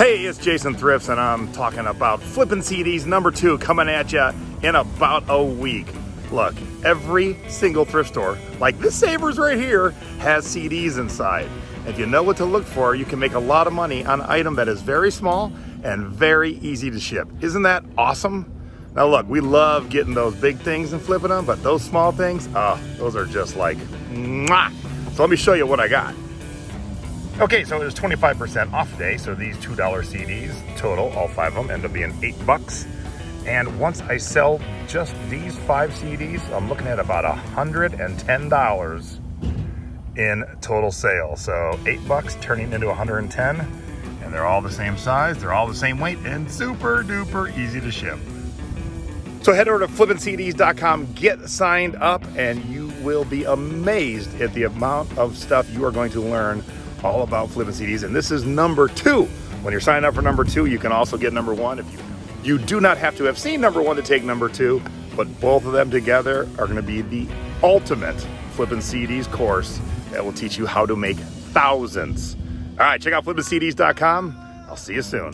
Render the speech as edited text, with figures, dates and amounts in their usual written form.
Hey, it's Jason Thrifts, and I'm talking about Flippin' CDs #2 coming at you in about a week. Look, every single thrift store, like this Savers right here, has CDs inside. If you know what to look for, you can make a lot of money on an item that is very small and very easy to ship. Isn't that awesome? Now look, we love getting those big things and flipping them, but those small things, those are just like, mwah. So let me show you what I got. Okay, so there's 25% off today, so these $2 CDs total, all 5 of them, end up being $8. And once I sell just these 5 CDs, I'm looking at about $110 in total sales. So $8 turning into 110, and they're all the same size, they're all the same weight, and super duper easy to ship. So head over to flippincds.com, get signed up, and you will be amazed at the amount of stuff you are going to learn all about flipping CDs. And this is #2. When you're signing up for #2, you can also get #1. If you do not have to have seen #1 to take #2, but both of them together are going to be the ultimate flipping CDs course that will teach you how to make thousands. All right, check out flippincds.com. I'll see you soon.